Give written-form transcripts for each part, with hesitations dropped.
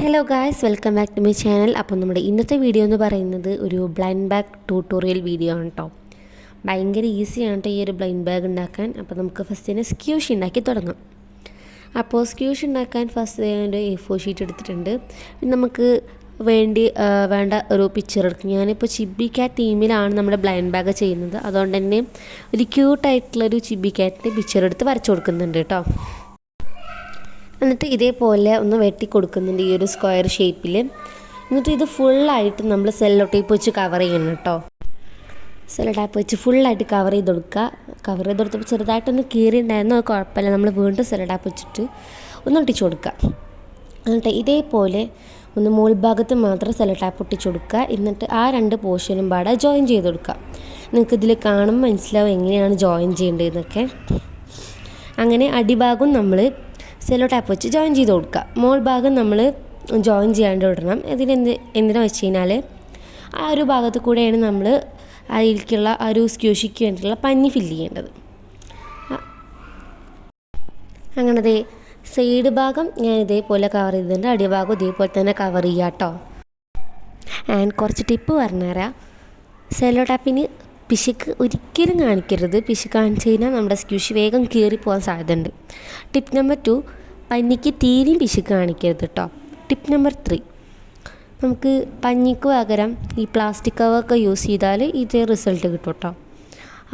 Hello guys, welcome back to my channel. അപ്പോൾ നമ്മുടെ ഇന്നത്തെ വീഡിയോ എന്ന് പറയുന്നത് ഒരു ബ്ലൈൻഡ് ബാഗ് ട്യൂട്ടോറിയൽ വീഡിയോ ആണ് കേട്ടോ. ഭയങ്കര ഈസിയാണ് കേട്ടോ ഈ ഒരു ബ്ലൈൻഡ് ബാഗ് ഉണ്ടാക്കാൻ. അപ്പോൾ നമുക്ക് ഫസ്റ്റ് തന്നെ സ്ക്യൂഷ് ഉണ്ടാക്കി തുടങ്ങാം. അപ്പോൾ സ്ക്യൂഷ് ഉണ്ടാക്കാൻ ഫസ്റ്റ് ഒരു A4 ഷീറ്റ് എടുത്തിട്ടുണ്ട്. പിന്നെ നമുക്ക് വേണ്ട ഒരു പിക്ചർ എടുക്കും. ഞാനിപ്പോൾ ചിബി ക്യാറ്റ് തീമിലാണ് നമ്മുടെ ബ്ലൈൻഡ് ബാഗ് ചെയ്യുന്നത്. അതുകൊണ്ട് തന്നെ ഒരു ക്യൂട്ടായിട്ടുള്ളൊരു ചിബി ക്യാറ്റിൻ്റെ പിക്ചർ എടുത്ത് വരച്ചു കൊടുക്കുന്നുണ്ട് കേട്ടോ. എന്നിട്ട് ഇതേപോലെ ഒന്ന് വെട്ടി കൊടുക്കുന്നുണ്ട് ഈ ഒരു സ്ക്വയർ ഷേപ്പിൽ. എന്നിട്ട് ഇത് ഫുള്ളായിട്ട് നമ്മൾ സെല്ലോ ടേപ്പ് വെച്ച് കവർ ചെയ്യണം കേട്ടോ. സെല്ലോ ടേപ്പ് വെച്ച് ഫുള്ളായിട്ട് കവർ ചെയ്ത് കൊടുക്കുക. കവർ ചെയ്ത് കൊടുത്തപ്പോൾ ചെറുതായിട്ടൊന്ന് കീറിയിട്ടുണ്ടായിരുന്നു, അത് കുഴപ്പമില്ല. നമ്മൾ വീണ്ടും സെല്ലോ ടേപ്പ് വെച്ചിട്ട് ഒന്ന് ഒട്ടിച്ച് കൊടുക്കുക. എന്നിട്ട് ഇതേപോലെ ഒന്ന് മുകൾ ഭാഗത്ത് മാത്രം സെല്ലോ ടേപ്പ് ഒട്ടിച്ച് കൊടുക്കുക. എന്നിട്ട് ആ രണ്ട് പോർഷനും പാടെ ജോയിൻ ചെയ്ത് കൊടുക്കുക. നിങ്ങൾക്കിതിൽ കാണുമ്പോൾ മനസ്സിലാവും എങ്ങനെയാണ് ജോയിൻ ചെയ്യേണ്ടതെന്നൊക്കെ. അങ്ങനെ അടിഭാഗം നമ്മൾ സെല്ലോ ടാപ്പ് വെച്ച് ജോയിൻ ചെയ്ത് കൊടുക്കുക. മോൾ ഭാഗം നമ്മൾ ജോയിൻ ചെയ്യാണ്ട് വിടണം. എന്തിനാ വെച്ച് കഴിഞ്ഞാൽ ആ ഒരു ഭാഗത്ത് കൂടെയാണ് നമ്മൾ അതിലേക്കുള്ള ആ ഒരു സ്ക്യൂഷിക്ക് വേണ്ടിയിട്ടുള്ള പഞ്ഞി ഫില്ല് ചെയ്യേണ്ടത്. അങ്ങനത്തെ സൈഡ് ഭാഗം ഞാൻ ഇതേപോലെ കവർ ചെയ്തിട്ടുണ്ട്, അടിഭാഗം ഇതേപോലെ തന്നെ കവർ ചെയ്യുക കേട്ടോ. ആൻഡ് കുറച്ച് ടിപ്പ് പറഞ്ഞുതരാം. സെല്ലോ ടാപ്പിന് പിശുക്ക് ഒരിക്കലും കാണിക്കരുത്. പിശുക്ക് കാണിച്ചു കഴിഞ്ഞാൽ നമ്മുടെ സ്ക്യൂഷി വേഗം കീറിപ്പോകാൻ സാധ്യതയുണ്ട്. ടിപ്പ് നമ്പർ 2, പഞ്ഞിക്ക് തീരെയും പിശുക്ക് കാണിക്കരുത് കേട്ടോ. ടിപ്പ് നമ്പർ 3, നമുക്ക് പഞ്ഞിക്ക് പകരം ഈ പ്ലാസ്റ്റിക് കവറൊക്കെ യൂസ് ചെയ്താൽ ഇതേ റിസൾട്ട് കിട്ടും കേട്ടോ.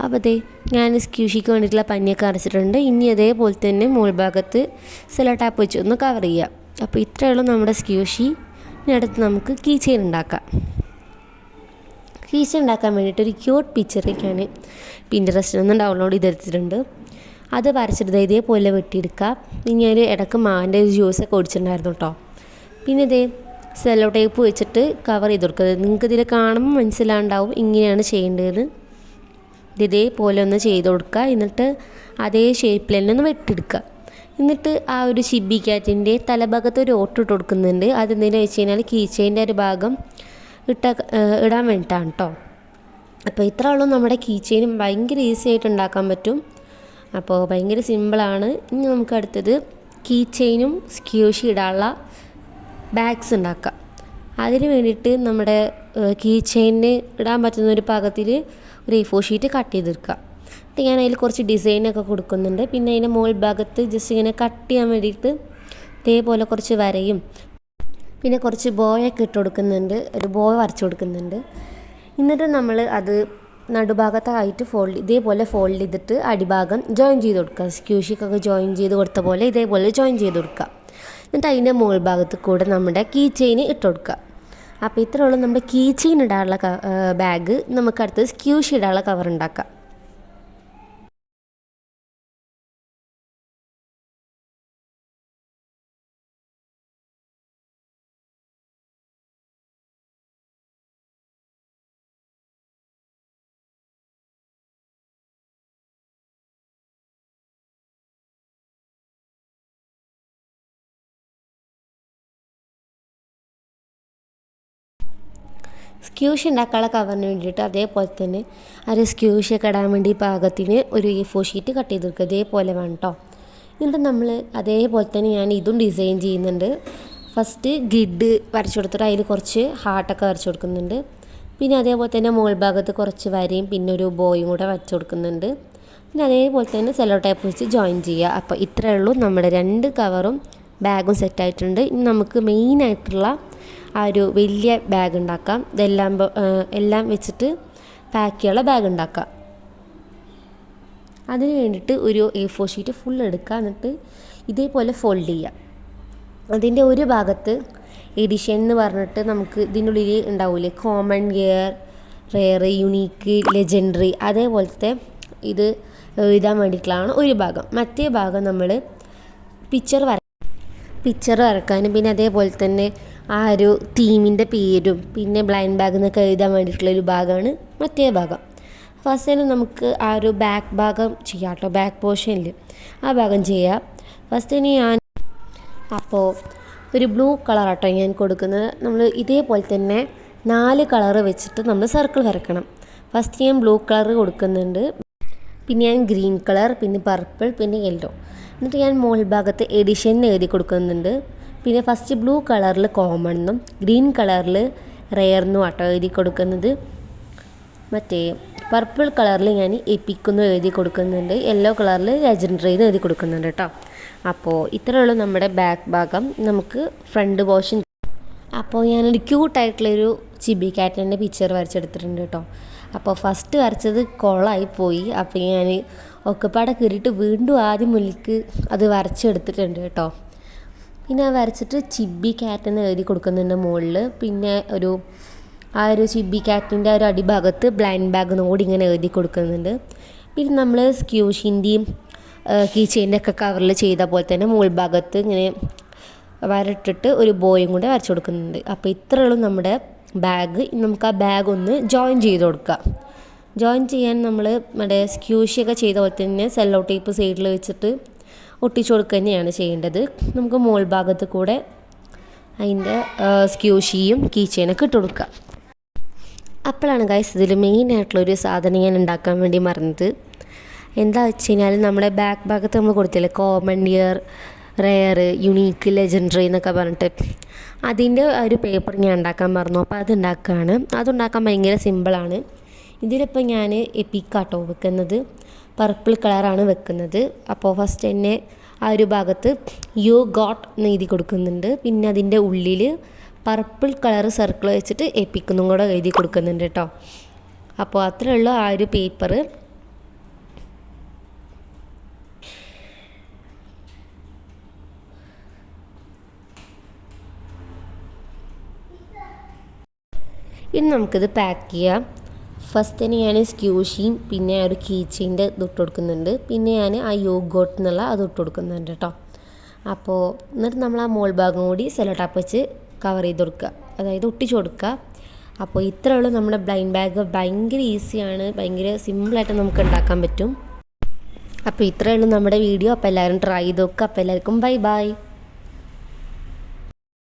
അപ്പോൾ അതേ ഞാൻ സ്ക്യൂഷിക്ക് വേണ്ടിയിട്ടുള്ള പഞ്ഞിയൊക്കെ അരച്ചിട്ടുണ്ട്. ഇനി അതേപോലെ തന്നെ മുകൾ ഭാഗത്ത് സെല്ലോ ടാപ്പ് വെച്ച് ഒന്ന് കവർ ചെയ്യുക. അപ്പോൾ ഇത്രയേ ഉള്ളൂ നമ്മുടെ സ്ക്യൂഷി. ഇനി അടുത്ത് നമുക്ക് കീ ചെയിൻ ഉണ്ടാക്കാം. കീച്ച ഉണ്ടാക്കാൻ വേണ്ടിയിട്ട് ഒരു ക്യൂട്ട് പിക്ചർ ഞാൻ പിൻട്രസ്റ്റിൽ നിന്ന് ഡൗൺലോഡ് ചെയ്തെടുത്തിട്ടുണ്ട്. അത് വരച്ചിട്ട് ഇതേപോലെ വെട്ടിയെടുക്കുക. ഇനി ഞാൻ ഇടയ്ക്ക് മാവിൻ്റെ ജ്യൂസൊക്കെ ഒടിച്ചിട്ടുണ്ടായിരുന്നു കേട്ടോ. പിന്നെ ഇതേ സെല്ലോ ടേപ്പ് വെച്ചിട്ട് കവർ ചെയ്ത് കൊടുക്കുക. നിങ്ങൾക്കിതിൽ കാണുമ്പോൾ മനസ്സിലാണ്ടാവും ഇങ്ങനെയാണ് ചെയ്യേണ്ടതെന്ന്. ഇതേപോലെ ഒന്ന് ചെയ്ത് കൊടുക്കുക. എന്നിട്ട് അതേ ഷേപ്പിൽ തന്നെ ഒന്ന് വെട്ടിയെടുക്കുക. എന്നിട്ട് ആ ഒരു ചിബി ക്യാറ്റിൻ്റെ തലഭാഗത്ത് ഒരു ഓട്ടിട്ട് കൊടുക്കുന്നുണ്ട്. അതെന്തിനാ വെച്ച് കഴിഞ്ഞാൽ കീച്ചേൻ്റെ ഒരു ഭാഗം ഇടാൻ വേണ്ടിയിട്ടാണ് കേട്ടോ. അപ്പോൾ ഇത്ര ഉള്ളൂ നമ്മുടെ കീ ചെയിനും. ഭയങ്കര ഈസി ആയിട്ട് ഉണ്ടാക്കാൻ പറ്റും. അപ്പോൾ ഭയങ്കര സിമ്പിളാണ്. ഇനി നമുക്ക് അടുത്തത് കീ ചെയിനും സ്ക്യൂഷി ഇടാനുള്ള ബാഗ്സ് ഉണ്ടാക്കാം. അതിന് വേണ്ടിയിട്ട് നമ്മുടെ കീ ചെയിനിന് ഇടാൻ പറ്റുന്ന ഒരു പാകത്തിൽ ഒരു A4 ഷീറ്റ് കട്ട് ചെയ്തെടുക്കുക. എന്നിട്ട് ഞാൻ അതിൽ കുറച്ച് ഡിസൈനൊക്കെ കൊടുക്കുന്നുണ്ട്. പിന്നെ അതിൻ്റെ മുകൾ ഭാഗത്ത് ജസ്റ്റ് ഇങ്ങനെ കട്ട് ചെയ്യാൻ വേണ്ടിയിട്ട് ഇതേപോലെ കുറച്ച് വരയും പിന്നെ കുറച്ച് ബോയൊക്കെ ഇട്ട് കൊടുക്കുന്നുണ്ട്. ഒരു ബോയ് വരച്ച് കൊടുക്കുന്നുണ്ട്. എന്നിട്ട് നമ്മൾ അത് നടുഭാഗത്തായിട്ട് ഇതേപോലെ ഫോൾഡ് ചെയ്തിട്ട് അടിഭാഗം ജോയിൻ ചെയ്ത് കൊടുക്കുക. സ്ക്യൂഷിക്കൊക്കെ ജോയിൻ ചെയ്ത് കൊടുത്ത പോലെ ഇതേപോലെ ജോയിൻ ചെയ്ത് കൊടുക്കുക. എന്നിട്ട് അതിൻ്റെ മുകൾ ഭാഗത്ത് കൂടെ നമ്മുടെ കീ ചെയിൻ ഇട്ട് കൊടുക്കുക. അപ്പോൾ ഇത്രയുള്ള നമ്മുടെ കീ ചെയിൻ ഇടാനുള്ള ബാഗ്. നമുക്കടുത്ത് സ്ക്യൂഷി ഇടാനുള്ള കവർ ഉണ്ടാക്കാം. സ്ക്യൂഷി ഉണ്ടാക്കാനുള്ള കവറിന് വേണ്ടിയിട്ട് അതേപോലെ തന്നെ അത് സ്ക്യൂഷിയൊക്കെ ഇടാൻ വേണ്ടി പാകത്തിന് ഒരു A4 ഷീറ്റ് കട്ട് ചെയ്ത് കൊടുക്കുക. ഇതേപോലെ വേണം കേട്ടോ. എന്നിട്ട് നമ്മൾ അതേപോലെ തന്നെ ഞാൻ ഇതും ഡിസൈൻ ചെയ്യുന്നുണ്ട്. ഫസ്റ്റ് ഗ്രിഡ് വരച്ചു കൊടുത്തിട്ട് അതിൽ കുറച്ച് ഹാർട്ടൊക്കെ വരച്ചു കൊടുക്കുന്നുണ്ട്. പിന്നെ അതേപോലെ തന്നെ മുകൾ ഭാഗത്ത് കുറച്ച് വരയും പിന്നെ ഒരു ബോയും കൂടെ വരച്ചു കൊടുക്കുന്നുണ്ട്. പിന്നെ അതേപോലെ തന്നെ സെല്ലോ ടേപ്പ് വെച്ച് ജോയിൻ ചെയ്യുക. അപ്പോൾ ഇത്രയേ ഉള്ളൂ, നമ്മുടെ 2 കവറും ബാഗും സെറ്റായിട്ടുണ്ട്. ഇനി നമുക്ക് മെയിനായിട്ടുള്ള ആ ഒരു വലിയ ബാഗ് ഉണ്ടാക്കാം. എല്ലാം വെച്ചിട്ട് പാക്ക് ചെയ്യാനുള്ള ബാഗ് ഉണ്ടാക്കാം. അതിന് വേണ്ടിയിട്ട് ഒരു A4 ഷീറ്റ് ഫുൾ എടുക്കുക. എന്നിട്ട് ഇതേപോലെ ഫോൾഡ് ചെയ്യുക. അതിൻ്റെ ഒരു ഭാഗത്ത് എഡിഷൻ എന്ന് പറഞ്ഞിട്ട് നമുക്ക് ഇതിൻ്റെ ഉള്ളിൽ ഉണ്ടാവില്ലേ കോമൺ, റെയർ, യുണീക്ക്, ലെജൻഡറി അതേപോലത്തെ ഇത് എഴുതാൻ വേണ്ടിയിട്ടുള്ളതാണ് ഒരു ഭാഗം. മറ്റേ ഭാഗം നമ്മൾ പിക്ചർ വരക്കാനും പിന്നെ അതേപോലെ തന്നെ ആ ഒരു തീമിൻ്റെ പേരും പിന്നെ ബ്ലൈൻഡ് ബാഗ് എന്നൊക്കെ എഴുതാൻ വേണ്ടിയിട്ടുള്ളൊരു ഭാഗമാണ് മറ്റേ ഭാഗം. ഫസ്റ്റ് തന്നെ നമുക്ക് ആ ഒരു ബാക്ക് ഭാഗം ചെയ്യാം കേട്ടോ. ബാക്ക് പോർഷനിൽ ആ ഭാഗം ചെയ്യാം. ഫസ്റ്റ് തന്നെ അപ്പോൾ ഒരു ബ്ലൂ കളർ ആട്ടോ ഞാൻ കൊടുക്കുന്നത്. നമ്മൾ ഇതേപോലെ തന്നെ 4 കളറ് വെച്ചിട്ട് നമ്മൾ സർക്കിൾ വരക്കണം. ഫസ്റ്റ് ഞാൻ ബ്ലൂ കളർ കൊടുക്കുന്നുണ്ട്. പിന്നെ ഞാൻ ഗ്രീൻ കളർ, പിന്നെ പർപ്പിൾ, പിന്നെ യെല്ലോ. എന്നിട്ട് ഞാൻ മുകൾ ഭാഗത്ത് എഡിഷൻ എഴുതി കൊടുക്കുന്നുണ്ട്. പിന്നെ ഫസ്റ്റ് ബ്ലൂ കളറിൽ കോമൺ എന്നും ഗ്രീൻ കളറിൽ റെയർ എന്നും ആട്ടോ എഴുതി കൊടുക്കുന്നത്. മറ്റേ പർപ്പിൾ കളറിൽ ഞാൻ എപ്പിക്കുന്നു എഴുതി കൊടുക്കുന്നുണ്ട്. യെല്ലോ കളറിൽ ലെജൻഡറി എന്ന് എഴുതി കൊടുക്കുന്നുണ്ട് കേട്ടോ. അപ്പോൾ ഇത്രയുള്ളൂ നമ്മുടെ ബാക്ക് ഭാഗം. നമുക്ക് ഫ്രണ്ട് പോർഷൻ. അപ്പോൾ ഞാനൊരു ക്യൂട്ടായിട്ടുള്ളൊരു ചിബി ക്യാറ്റിൻ്റെ പിക്ചർ വരച്ചെടുത്തിട്ടുണ്ട് കേട്ടോ. അപ്പോൾ ഫസ്റ്റ് വരച്ചത് കൊളായിപ്പോയി. അപ്പോൾ ഞാൻ ഒക്കെപ്പാടെ കയറിയിട്ട് വീണ്ടും ആദ്യം മുന്നിലേക്ക് അത് വരച്ചെടുത്തിട്ടുണ്ട് കേട്ടോ. പിന്നെ വരച്ചിട്ട് ചിബി ക്യാറ്റ് എന്ന് എഴുതി കൊടുക്കുന്നുണ്ട് മുകളിൽ. പിന്നെ ആ ഒരു ചിബി ക്യാറ്റിൻ്റെ ഒരു അടിഭാഗത്ത് ബ്ലൈൻഡ് ബാഗ് കൂടി ഇങ്ങനെ എഴുതി കൊടുക്കുന്നുണ്ട്. പിന്നെ നമ്മൾ സ്ക്യൂഷിൻ്റെയും കീ ചെയിൻ്റെ ഒക്കെ കവറിൽ ചെയ്ത പോലെ തന്നെ മുകൾ ഭാഗത്ത് ഇങ്ങനെ വരട്ടിട്ട് ഒരു ബോയും കൂടെ വരച്ചു കൊടുക്കുന്നുണ്ട്. അപ്പോൾ ഇത്രയുള്ളൂ നമ്മുടെ ബാഗ്. നമുക്ക് ആ ബാഗ് ഒന്ന് ജോയിൻ ചെയ്ത് കൊടുക്കാം. ജോയിൻ ചെയ്യാൻ നമ്മൾ നമ്മുടെ സ്ക്യൂഷിയൊക്കെ ചെയ്ത പോലെ തന്നെ സെല്ലോ ടേപ്പ് സൈഡിൽ വെച്ചിട്ട് ഒട്ടിച്ചു കൊടുക്കുക തന്നെയാണ് ചെയ്യേണ്ടത്. നമുക്ക് മുകൾ ഭാഗത്ത് കൂടെ അതിൻ്റെ സ്ക്യൂഷിയും കീ ചെയിനൊക്കെ ഇട്ട് കൊടുക്കുക. അപ്പോഴാണ് ഗൈസ് ഇതിൽ മെയിനായിട്ടുള്ളൊരു സാധനം ഞാൻ ഉണ്ടാക്കാൻ വേണ്ടി മറന്നത്. എന്താ വെച്ച് കഴിഞ്ഞാൽ നമ്മുടെ ബാക്ക് ഭാഗത്ത് നമ്മൾ കൊടുത്തില്ലേ common, year, rare, unique, legendary എന്നൊക്കെ പറഞ്ഞിട്ട് അതിൻ്റെ ഒരു പേപ്പർ ഞാൻ ഉണ്ടാക്കാൻ മറന്നു. അപ്പോൾ അത് ഉണ്ടാക്കുകയാണ്. അതുണ്ടാക്കാൻ ഭയങ്കര സിമ്പിളാണ്. ഇതിലിപ്പോൾ ഞാൻ എപ്പിക്കാട്ടോ വെക്കുന്നത്, പർപ്പിൾ കളറാണ് വെക്കുന്നത്. അപ്പോൾ ഫസ്റ്റ് തന്നെ ആ ഒരു ഭാഗത്ത് യു ഗോട്ട് എന്ന് എഴുതി കൊടുക്കുന്നുണ്ട്. പിന്നെ അതിൻ്റെ ഉള്ളിൽ പർപ്പിൾ കളർ സർക്കിൾ വെച്ചിട്ട് എപ്പിക്കുന്നും കൂടെ എഴുതി കൊടുക്കുന്നുണ്ട് കേട്ടോ. അപ്പോൾ അത്രയുള്ള ആ ഒരു പേപ്പർ ഇനി നമുക്കിത് പാക്ക് ചെയ്യാം. ഫസ്റ്റ് തന്നെ ഞാൻ സ്ക്യൂഷിയും പിന്നെ ഒരു കീ ചെയിൻ്റെ ഇത് ഇട്ട് കൊടുക്കുന്നുണ്ട്. പിന്നെ ഞാൻ ആ യോഗോട്ട് എന്നുള്ള അത് ഇട്ട് കൊടുക്കുന്നുണ്ട് കേട്ടോ. അപ്പോൾ എന്നിട്ട് നമ്മൾ ആ മോൾ ഭാഗം കൂടി സെല്ലോ ടാപ്പ് വെച്ച് കവർ ചെയ്ത് കൊടുക്കുക, അതായത് ഒട്ടിച്ച് കൊടുക്കുക. അപ്പോൾ ഇത്രയുള്ളൂ നമ്മുടെ ബ്ലൈൻഡ് ബാഗ്. ഭയങ്കര ഈസിയാണ്, ഭയങ്കര സിമ്പിളായിട്ട് നമുക്ക് ഉണ്ടാക്കാൻ പറ്റും. അപ്പോൾ ഇത്രയുള്ളൂ നമ്മുടെ വീഡിയോ. അപ്പോൾ എല്ലാവരും ട്രൈ ചെയ്ത് നോക്കുക. അപ്പോൾ എല്ലാവർക്കും ബൈ ബൈ.